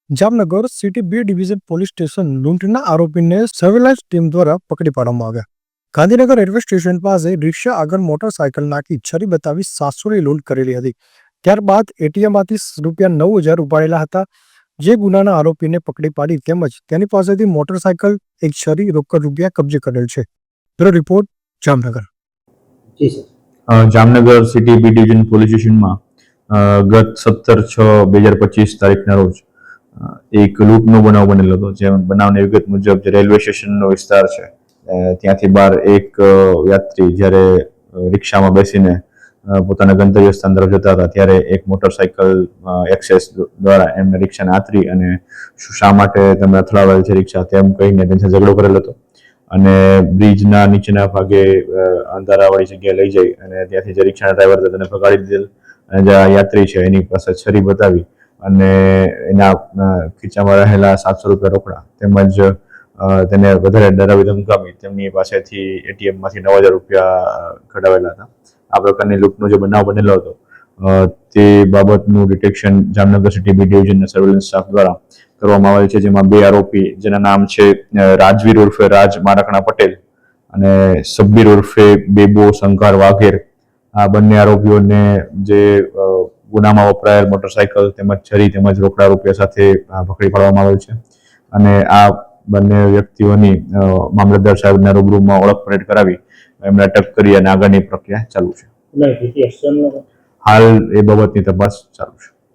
Jamnagar city B division police station લૂંટના આરોપીને surveillance team દ્વારા પકડી પાડવામાં આવ્યા. ગાંધીનગર રેલવે સ્ટેશન પાસે રિક્ષા આગળ મોટરસાયકલ નાખી છરી બતાવી 700ની લૂંટ કરેલી હતી. ત્યારબાદ એટીએમમાંથી ₹9,000 ઉપાડેલા હતા. જે ગુનાના આરોપીને પકડી પાડી તેમજ તેની પાસેથી મોટરસાયકલ, એક છરી, રોકડ રૂપિયા કબજે કરેલ છે. Bureau report, Jamnagar. Jamnagar city B division police સ્ટેશનમાં ગત 17/6/2025 તારીખના રોજ એક લૂંટનો બનાવ બનેલો હતો. જે બનાવની વિગત મુજબ જે રેલવે સ્ટેશનનો વિસ્તાર છે ત્યાંથી બહાર એક યાત્રી જ્યારે રિક્ષામાં બેસીને પોતાના ગંતવ્ય સ્થાન તરફ જતા હતા ત્યારે એક મોટરસાયકલ એક્સેસ દ્વારા એમને રિક્ષાને આતરી અને શા માટે તમે અથડાવેલ છે રિક્ષા તેમ કહીને તેની સાથે ઝઘડો કરેલો હતો અને બ્રિજના નીચેના ભાગે અંધારાવાળી જગ્યાએ લઈ જઈ અને ત્યાંથી જે રિક્ષાના ડ્રાઈવર હતા તેને ભગાડી દીધેલ અને જે યાત્રી છે એની પાસે છરી બતાવી અને એના ખીચામાં રહેલા ₹700 રોકડા તેમજ તેને વધારે ડરાવી ધમકાવી તેમની પાસેથી એટીએમમાંથી ₹9,000 કઢાવેલા હતા. આ પ્રકારની લૂંટનો જે બનાવ બનેલો હતો તે બાબતનું ડિટેક્શન જામનગર સિટી બી ડિવિઝનના સર્વેલન્સ સ્ટાફ દ્વારા કરવામાં આવેલ છે. જેમાં 2 આરોપી જેના નામ છે રાજવીર ઉર્ફે રાજ મારકણા પટેલ અને સબ્બીર ઉર્ફે બેબો શંકર વાઘેર. આ બંને આરોપીઓને જે ગુનામાં વપરાયેલ મોટરસાયકલ તેમજ છરી તેમજ રોકડા રૂપિયા સાથે પકડી પાડવામાં આવેલ છે અને આ બંને વ્યક્તિઓની મામલતદાર સાહેબના રૂબરૂમાં ઓળખ પરેડ કરાવી એમને અટક કરી અને આગળની પ્રક્રિયા ચાલુ છે. હાલ એ બાબતની તપાસ ચાલુ છે.